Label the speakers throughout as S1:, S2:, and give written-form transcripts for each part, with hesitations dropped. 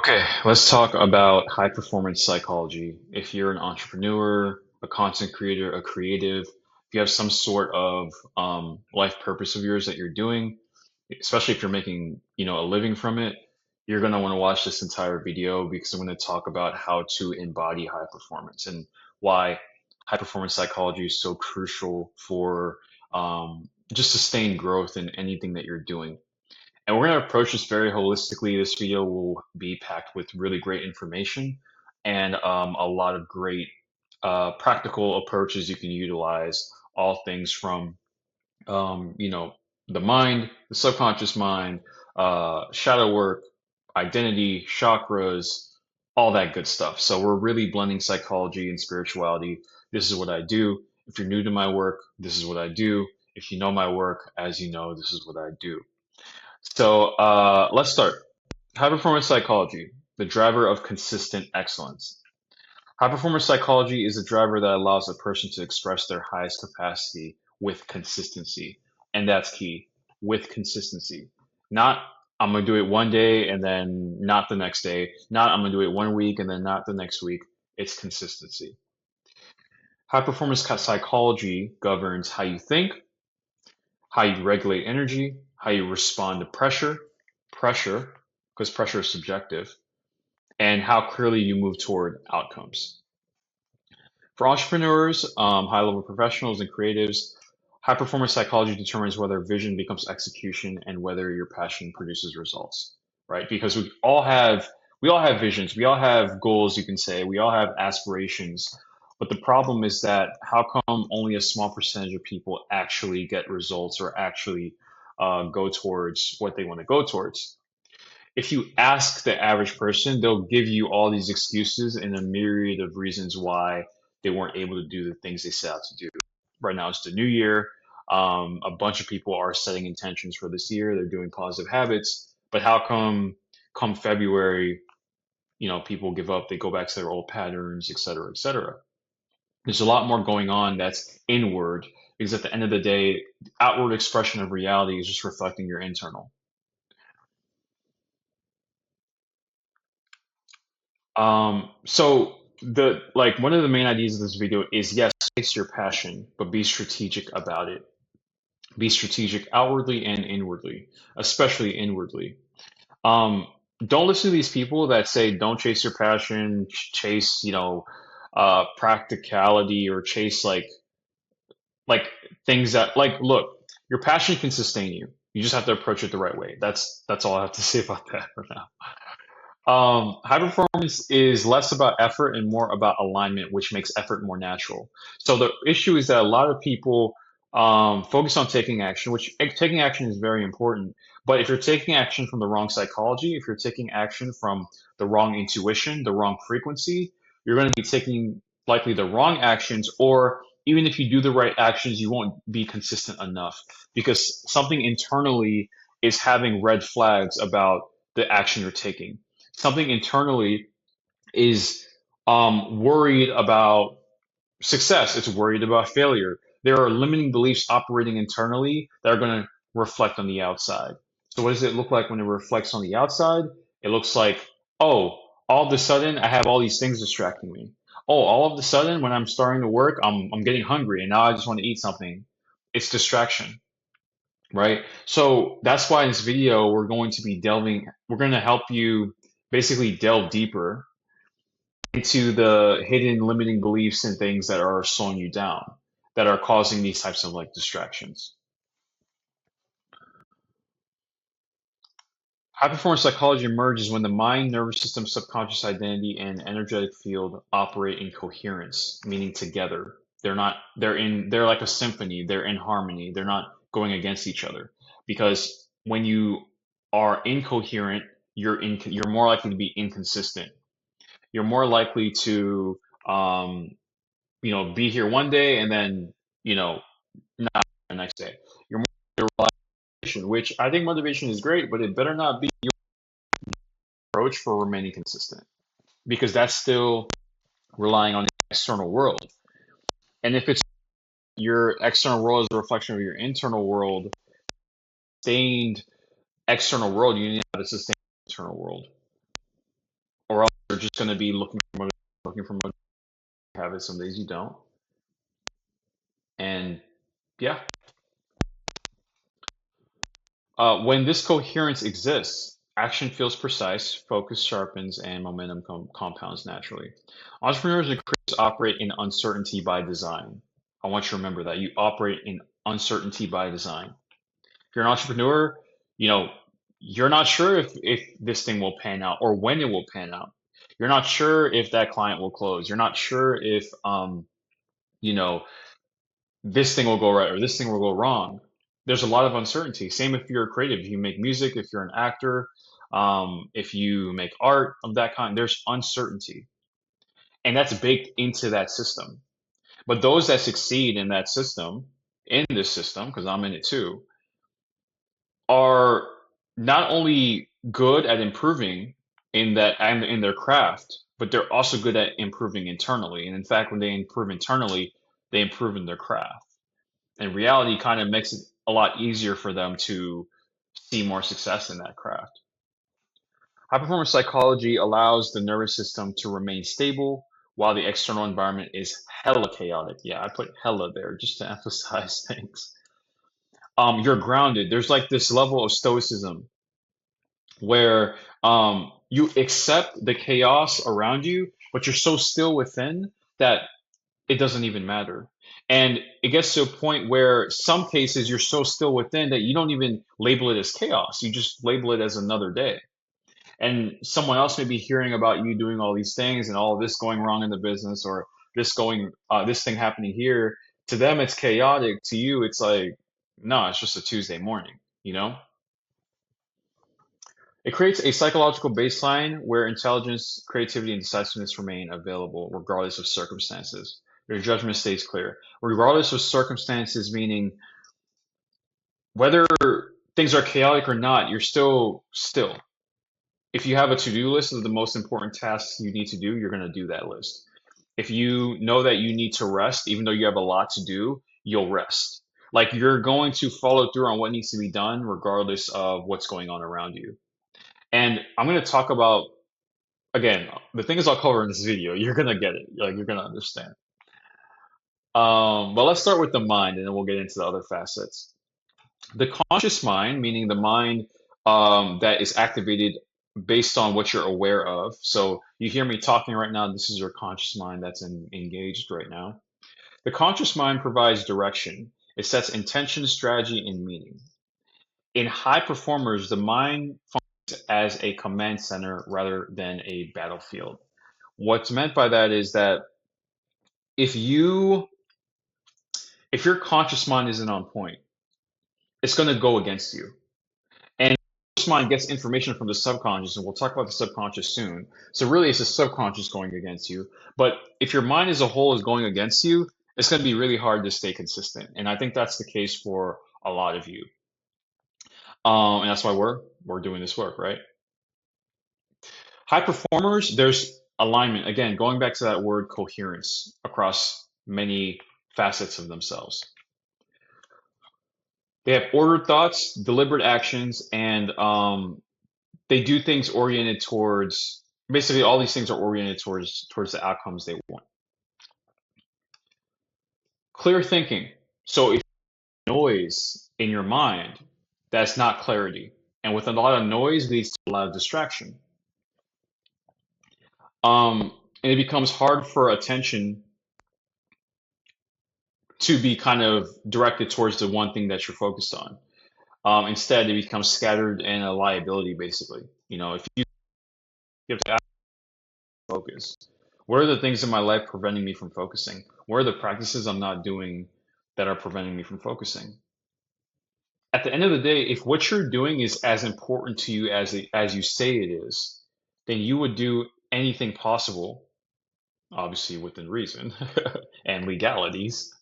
S1: Okay, let's talk about high performance psychology. If you're an entrepreneur, a content creator, a creative, if you have some sort of life purpose of yours that you're doing, especially if you're making, a living from it, you're going to want to watch this entire video because I'm going to talk about how to embody high performance and why high performance psychology is so crucial for just sustained growth in anything that you're doing. And we're going to approach this very holistically. This video will be packed with really great information and a lot of great practical approaches you can utilize. All things from, the mind, the subconscious mind, shadow work, identity, chakras, all that good stuff. So we're really blending psychology and spirituality. This is what I do. If you're new to my work, this is what I do. If you know my work, as you know, this is what I do. So let's start. High performance psychology, the driver of consistent excellence. High performance psychology is a driver that allows a person to express their highest capacity with consistency. And that's key, with consistency. Not I'm going to do it one day and then not the next day. Not I'm going to do it one week and then not the next week. It's consistency. High performance psychology governs how you think, how you regulate energy, how you respond to pressure, because pressure is subjective, and how clearly you move toward outcomes. For entrepreneurs, high level professionals, and creatives, high performance psychology determines whether vision becomes execution and whether your passion produces results, right? Because we all have visions, we all have goals, you can say, we all have aspirations. But the problem is that how come only a small percentage of people actually get results or actually go towards what they want to go towards? If you ask the average person, they'll give you all these excuses and a myriad of reasons why they weren't able to do the things they set out to do. Right now, it's the new year. A bunch of people are setting intentions for this year. They're doing positive habits. But how come February, people give up, they go back to their old patterns, et cetera, et cetera. There's a lot more going on that's inward because at the end of the day, outward expression of reality is just reflecting your internal. So the like one of the main ideas of this video is yes, chase your passion, but be strategic about it. Be strategic outwardly and inwardly, especially inwardly. Um, don't listen to these people that say don't chase your passion, chase, practicality or chase like things that like look, your passion can sustain you. You just have to approach it the right way. That's all I have to say about that for now. High performance is less about effort and more about alignment, which makes effort more natural. So the issue is that a lot of people focus on taking action, which taking action is very important. But if you're taking action from the wrong psychology, if you're taking action from the wrong intuition, the wrong frequency, you're going to be taking likely the wrong actions, or even if you do the right actions, you won't be consistent enough because something internally is having red flags about the action you're taking. Something internally is worried about success, it's worried about failure. There are limiting beliefs operating internally that are going to reflect on the outside. So, what does it look like when it reflects on the outside? It looks like, oh, all of a sudden I have all these things distracting me. Oh, all of a sudden when I'm starting to work, I'm getting hungry and now I just want to eat something. It's distraction, right? So that's why in this video we're going to help you basically delve deeper into the hidden limiting beliefs and things that are slowing you down, that are causing these types of like distractions. High performance psychology emerges when the mind, nervous system, subconscious identity, and energetic field operate in coherence, meaning together. They're like a symphony, they're in harmony, they're not going against each other. Because when you are incoherent, you're more likely to be inconsistent. You're more likely to be here one day and then, not the next day. You're more motivation, which I think motivation is great, but it better not be your approach for remaining consistent because that's still relying on the external world. And if it's your external world is a reflection of your internal world, sustained external world, you need to have a sustained internal world. are just going to be looking for motivation. You have it, some days you don't. And yeah, when this coherence exists, action feels precise, focus sharpens, and momentum compounds naturally. Entrepreneurs and creators operate in uncertainty by design. I want you to remember that you operate in uncertainty by design. If you're an entrepreneur, you know, you're not sure if this thing will pan out or when it will pan out. You're not sure if that client will close. You're not sure if you know, this thing will go right or this thing will go wrong. There's a lot of uncertainty. Same if you're creative, if you make music, if you're an actor, if you make art of that kind, there's uncertainty. And that's baked into that system. But those that succeed in that system, in this system, because I'm in it too, are not only good at improving in that and in their craft, but they're also good at improving internally. And in fact, when they improve internally, they improve in their craft. And reality kind of makes it a lot easier for them to see more success in that craft. High performance psychology allows the nervous system to remain stable while the external environment is hella chaotic. Yeah, I put hella there just to emphasize things. You're grounded. There's like this level of stoicism where you accept the chaos around you, but you're so still within that it doesn't even matter. And it gets to a point where some cases you're so still within that you don't even label it as chaos. You just label it as another day. And someone else may be hearing about you doing all these things and all of this going wrong in the business or this thing happening here. To them, it's chaotic. To you, it's like, no, it's just a Tuesday morning, you know? It creates a psychological baseline where intelligence, creativity, and decisiveness remain available regardless of circumstances. Your judgment stays clear. Regardless of circumstances, meaning whether things are chaotic or not, you're still. If you have a to-do list of the most important tasks you need to do, you're going to do that list. If you know that you need to rest, even though you have a lot to do, you'll rest. Like you're going to follow through on what needs to be done, regardless of what's going on around you. And I'm going to talk about again, the things I'll cover in this video, you're gonna get it. Like you're gonna understand. But let's start with the mind, and then we'll get into the other facets. The conscious mind, meaning the mind that is activated based on what you're aware of. So you hear me talking right now. This is your conscious mind that's engaged right now. The conscious mind provides direction. It sets intention, strategy, and meaning. In high performers, the mind functions as a command center rather than a battlefield. What's meant by that is that if you if your conscious mind isn't on point, it's going to go against you. And the conscious mind gets information from the subconscious, and we'll talk about the subconscious soon. So really, it's the subconscious going against you. But if your mind as a whole is going against you, it's going to be really hard to stay consistent. And I think that's the case for a lot of you. And that's why we're doing this work, right? High performers, there's alignment. Again, going back to that word coherence across many facets of themselves. They have ordered thoughts, deliberate actions, and they do things oriented towards basically all these things are oriented towards the outcomes they want. Clear thinking. So if noise in your mind, that's not clarity. And with a lot of noise leads to a lot of distraction. And it becomes hard for attention to be kind of directed towards the one thing that you're focused on. Instead, it becomes scattered and a liability, basically. You know, if you have to focus. What are the things in my life preventing me from focusing? What are the practices I'm not doing that are preventing me from focusing? At the end of the day, if what you're doing is as important to you as you say it is, then you would do anything possible, obviously within reason and legalities,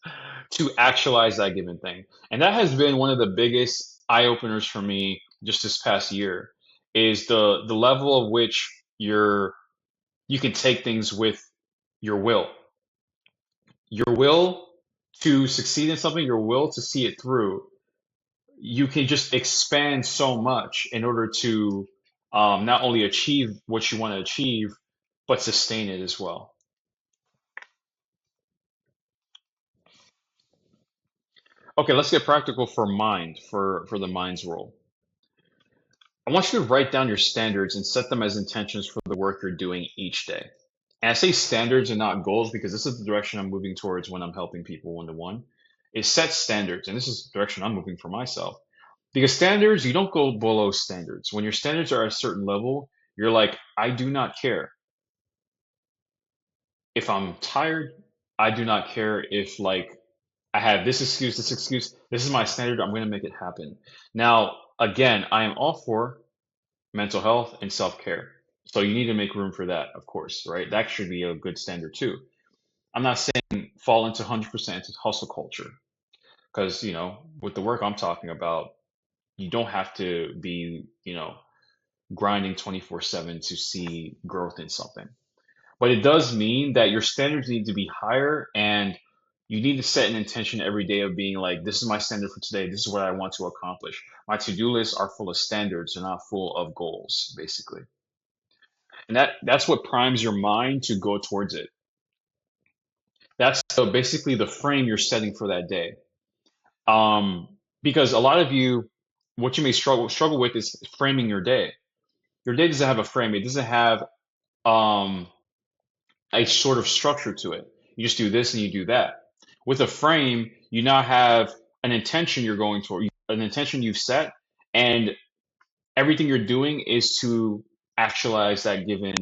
S1: to actualize that given thing. And that has been one of the biggest eye openers for me just this past year is the level of which you can take things with your will. Your will to succeed in something, your will to see it through, you can just expand so much in order to not only achieve what you want to achieve, but sustain it as well. Okay, let's get practical for mind, for the mind's role. I want you to write down your standards and set them as intentions for the work you're doing each day. And I say standards and not goals because this is the direction I'm moving towards when I'm helping people one to one. Is set standards, and this is the direction I'm moving for myself. Because standards, you don't go below standards. When your standards are at a certain level, you're like, I do not care if I'm tired. I do not care if like I have this excuse, this excuse. This is my standard. I'm going to make it happen. Now, again, I am all for mental health and self-care. So you need to make room for that, of course, right? That should be a good standard too. I'm not saying fall into 100% into hustle culture because, with the work I'm talking about, you don't have to be, grinding 24/7 to see growth in something. But it does mean that your standards need to be higher and you need to set an intention every day of being like, this is my standard for today. This is what I want to accomplish. My to-do lists are full of standards. They're not full of goals, basically. And that's what primes your mind to go towards it. That's basically the frame you're setting for that day. Because a lot of you, what you may struggle with is framing your day. Your day doesn't have a frame. It doesn't have um, a sort of structure to it. You just do this and you do that. With a frame, you now have an intention you're going toward, an intention you've set, and everything you're doing is to actualize that given.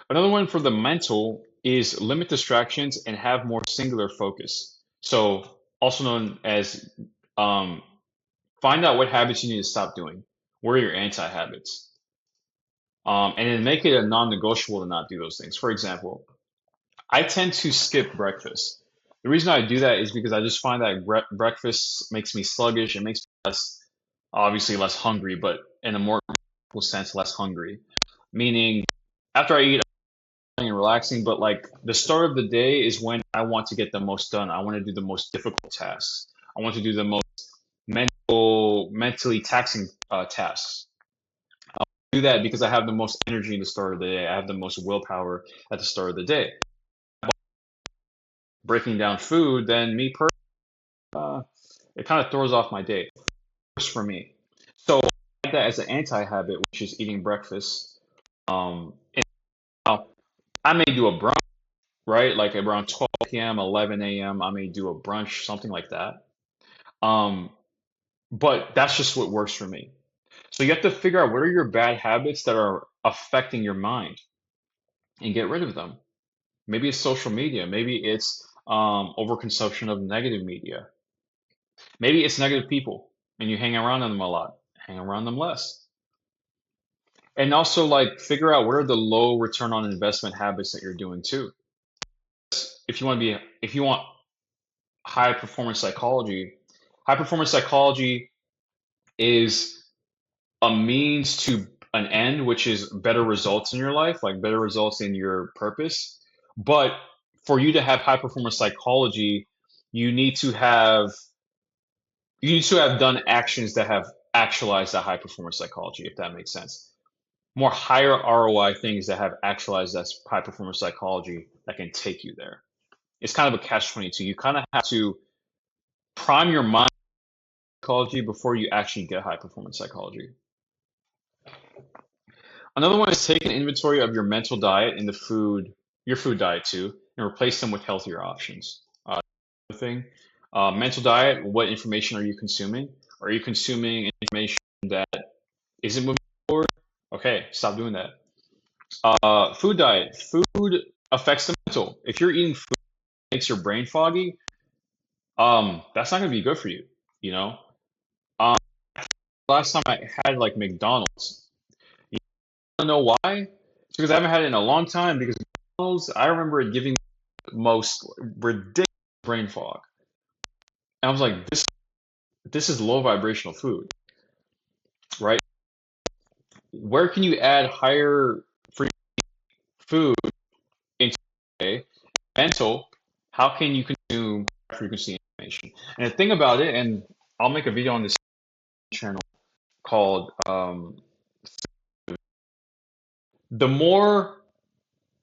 S1: Another one for the mental is limit distractions and have more singular focus. So, also known as um, find out what habits you need to stop doing. What are your anti habits? And then make it a non negotiable to not do those things. For example, I tend to skip breakfast. The reason I do that is because I just find that breakfast makes me sluggish. It makes me obviously less hungry, but in a more sense, less hungry. Meaning, after I eat, and relaxing, but like the start of the day is when I want to get the most done. I want to do the most difficult tasks. I want to do the most mentally taxing tasks. I'll do that because I have the most energy in the start of the day. I have the most willpower at the start of the day. Breaking down food, then me personally, it kind of throws off my day. Works for me. So I like that as an anti-habit, which is eating breakfast. And now I may do a brunch, right? Like around 12 p.m., 11 a.m. I may do a brunch, something like that. Um, but that's just what works for me. So you have to figure out what are your bad habits that are affecting your mind and get rid of them. Maybe it's social media. Maybe it's overconsumption of negative media. Maybe it's negative people and you hang around them a lot. Hang around them less. And also like figure out what are the low return on investment habits that you're doing too. If you want high performance psychology, high performance psychology is a means to an end, which is better results in your life, like better results in your purpose. But for you to have high performance psychology, you need to have you need to have done actions that have actualized that high performance psychology, if that makes sense. More higher ROI things that have actualized that high performance psychology that can take you there. It's kind of a catch 22. You kind of have to prime your mind psychology before you actually get high performance psychology. Another one is take an inventory of your mental diet and your food diet too, and replace them with healthier options. Another thing, mental diet, what information are you consuming? Are you consuming information that isn't moving forward? Okay, stop doing that. Food diet, food affects the mental. If you're eating food that makes your brain foggy, that's not going to be good for you, you know? Um, last time I had like McDonald's, don't know why. It's because I haven't had it in a long time. Because McDonald's, I remember it giving me the most ridiculous brain fog. And I was like, this is low vibrational food, right? Where can you add higher free food into a mental? How can you consume high frequency information? And the thing about it, and I'll make a video on this channel called The more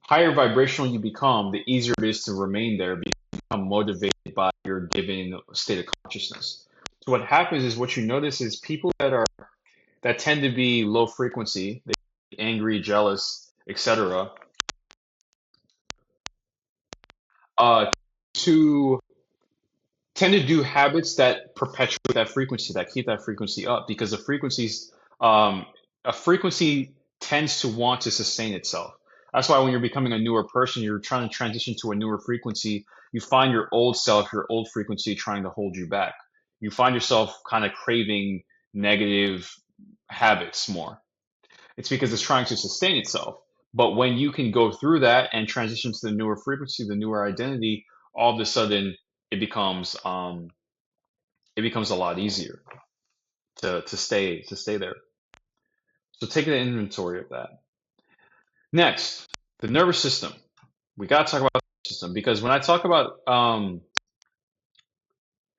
S1: higher vibrational you become, the easier it is to remain there because you become motivated by your given state of consciousness. So what happens is what you notice is people that tend to be low frequency, they angry, jealous, etc., to tend to do habits that perpetuate that frequency, that keep that frequency up, because um, a frequency tends to want to sustain itself. That's why when you're becoming a newer person, you're trying to transition to a newer frequency. You find your old self, your old frequency, trying to hold you back. You find yourself kind of craving negative habits more. It's because it's trying to sustain itself. But when you can go through that and transition to the newer frequency, the newer identity, all of a sudden it becomes um, it becomes a lot easier to stay there. So take an inventory of that. Next, the nervous system. We got to talk about the nervous system because when I talk about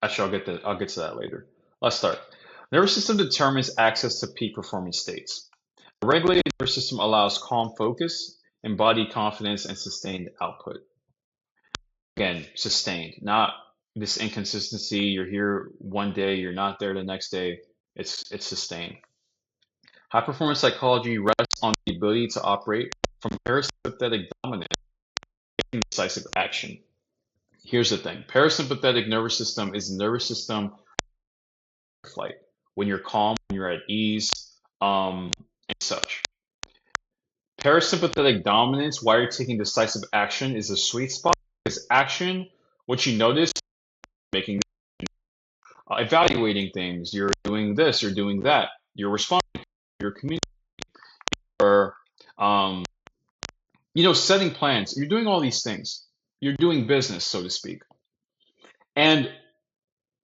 S1: actually I'll get to that later. Let's start. Nervous system determines access to peak performance states. A regulated nervous system allows calm focus, embodied confidence, and sustained output. Again, sustained, not this inconsistency. You're here one day, you're not there the next day. It's sustained. High performance psychology rests on the ability to operate from parasympathetic dominance to decisive action. Here's the thing: parasympathetic nervous system is the nervous system flight when you're calm, when you're at ease, and such. Parasympathetic dominance, while you're taking decisive action, is a sweet spot because action, what you notice, making evaluating things, you're doing this, you're doing that, you're responding, you're communicating, or um, setting plans. You're doing all these things. You're doing business, so to speak. And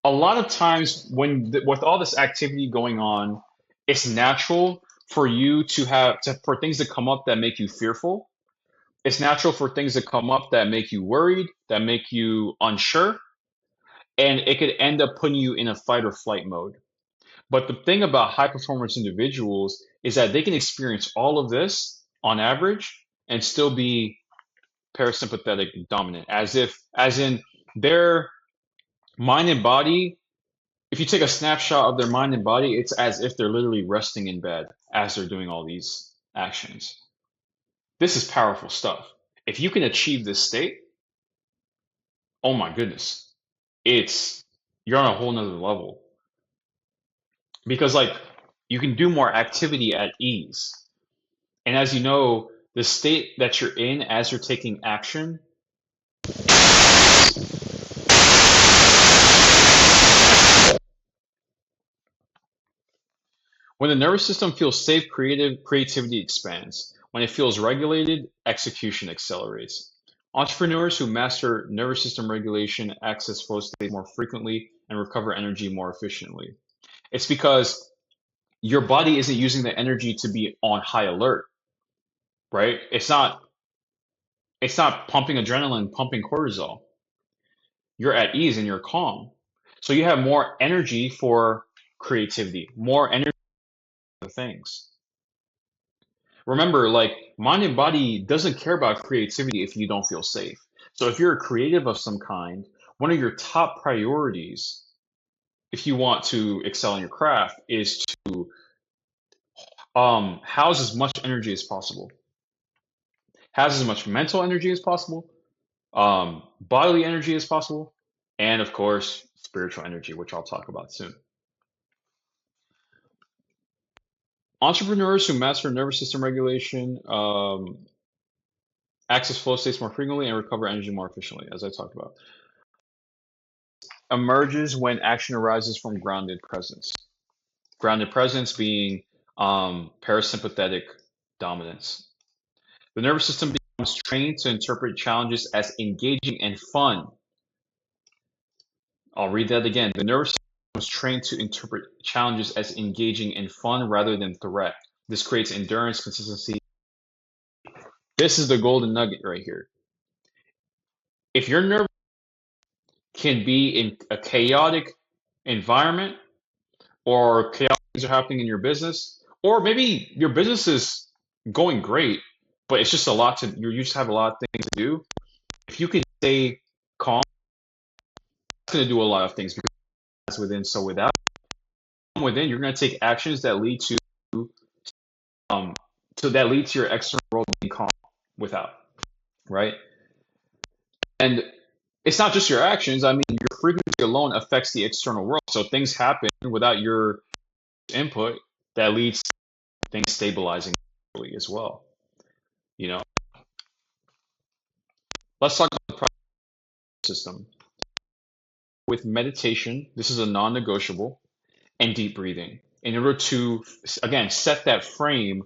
S1: a lot of times, with all this activity going on, it's natural for you for things to come up that make you fearful. It's natural for things to come up that make you worried, that make you unsure, and it could end up putting you in a fight or flight mode. But the thing about high performance individuals is that they can experience all of this on average and still be parasympathetic dominant, as in their mind and body. If you take a snapshot of their mind and body, it's as if they're literally resting in bed as they're doing all these actions. This is powerful stuff. If you can achieve this state, oh my goodness, it's you're on a whole nother level because like you can do more activity at ease. And as you know, the state that you're in as you're taking action, when the nervous system feels safe, creativity expands. When it feels regulated, execution accelerates. Entrepreneurs who master nervous system regulation access flow states more frequently and recover energy more efficiently. It's because your body isn't using the energy to be on high alert, right? It's not pumping adrenaline, pumping cortisol. You're at ease and you're calm. So you have more energy for creativity, more energy for things. Remember, like mind and body doesn't care about creativity if you don't feel safe. So if you're a creative of some kind, one of your top priorities, if you want to excel in your craft, is to house as much energy as possible, house as much mental energy as possible, bodily energy as possible, and of course, spiritual energy, which I'll talk about soon. Entrepreneurs who master nervous system regulation access flow states more frequently and recover energy more efficiently, as I talked about. Emerges when action arises from grounded presence. Grounded presence being parasympathetic dominance. The nervous system becomes trained to interpret challenges as engaging and fun. I'll read that again. The nervous system was trained to interpret challenges as engaging and fun rather than threat. This creates endurance, consistency. This is the golden nugget right here. If your nerve can be in a chaotic environment or chaotic things are happening in your business, or maybe your business is going great, but it's just a lot to you just have a lot of things to do. If you can stay calm, it's going to do a lot of things because that's within. So without within, you're going to take actions that lead um that lead to your external world being calm without, right? And it's not just your actions. I mean, your frequency alone affects the external world. So things happen without your input that leads to things stabilizing as well. You know, let's talk about the process system. With meditation, this is a non-negotiable, and deep breathing in order to, again, set that frame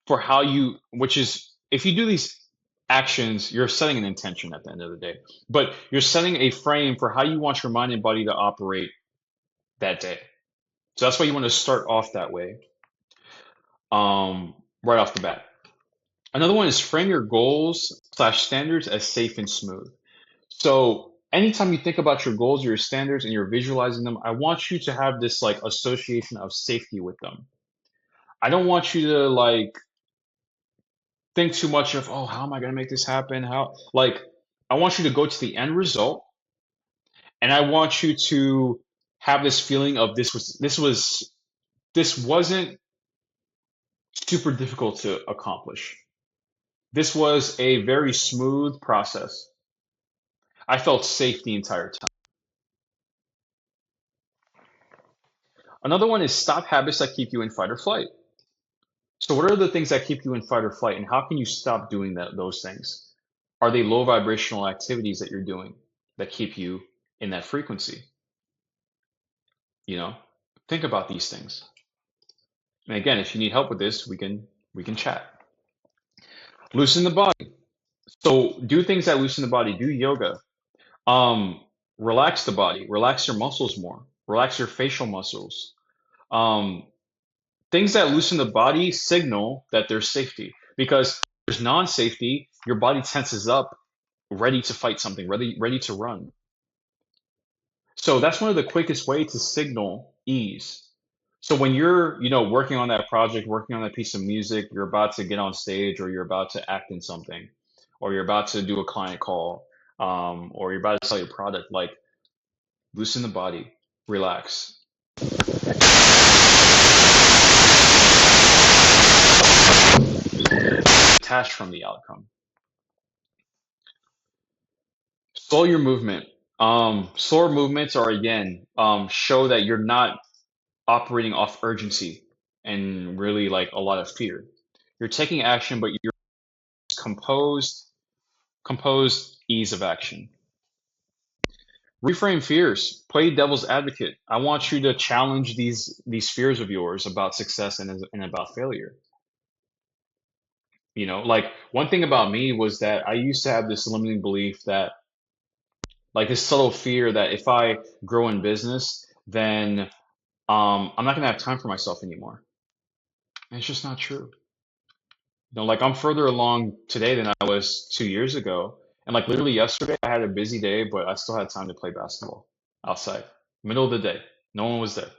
S1: for how you, which is, if you do these actions, you're setting an intention at the end of the day, but you're setting a frame for how you want your mind and body to operate that day. So that's why you want to start off that way, right off the bat. Another one is frame your goals slash standards as safe and smooth. So anytime you think about your goals, your standards, and you're visualizing them, I want you to have this like association of safety with them. I don't want you to like think too much of, oh, how am I going to make this happen? How, like, I want you to go to the end result, and I want you to have this feeling of this wasn't super difficult to accomplish. This was a very smooth process. I felt safe the entire time. Another one is stop habits that keep you in fight or flight. So what are the things that keep you in fight or flight, and how can you stop doing those things? Are they low vibrational activities that you're doing that keep you in that frequency? You know, think about these things. And again, if you need help with this, we can chat. Loosen the body. So do things that loosen the body. Do yoga. Um, Relax the body. Relax your muscles more. Relax your facial muscles. Um, Things that loosen the body signal that there's safety because if there's non-safety, your body tenses up, ready to fight something, ready to run. So that's one of the quickest way to signal ease. So when you're, working on that project, working on that piece of music, you're about to get on stage, or you're about to act in something, or you're about to do a client call, or you're about to sell your product, like loosen the body, relax, detach from the outcome. Slow your movement. Slower movements are again show that you're not operating off urgency and really like a lot of fear. You're taking action, but you're composed, composed ease of action. Reframe fears. Play devil's advocate. I want you to challenge these fears of yours about success and about failure. Like one thing about me was that I used to have this limiting belief that like this subtle fear that if I grow in business, then I'm not gonna have time for myself anymore. And it's just not true. Like I'm further along today than I was 2 years ago. And like literally yesterday, I had a busy day, but I still had time to play basketball outside, middle of the day. No one was there.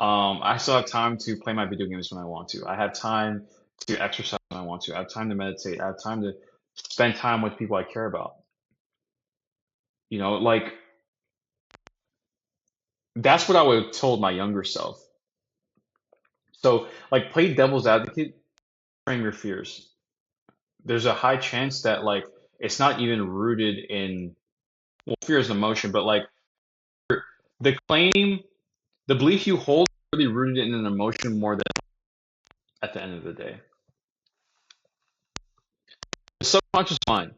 S1: I still have time to play my video games when I want to. I have time to exercise when I want to. I have time to meditate. I have time to spend time with people I care about. Like that's what I would have told my younger self. So, like, play devil's advocate, frame your fears. There's a high chance that like it's not even rooted in, well, fear is an emotion, but like the claim, the belief you hold is really rooted in an emotion more than at the end of the day. The subconscious mind.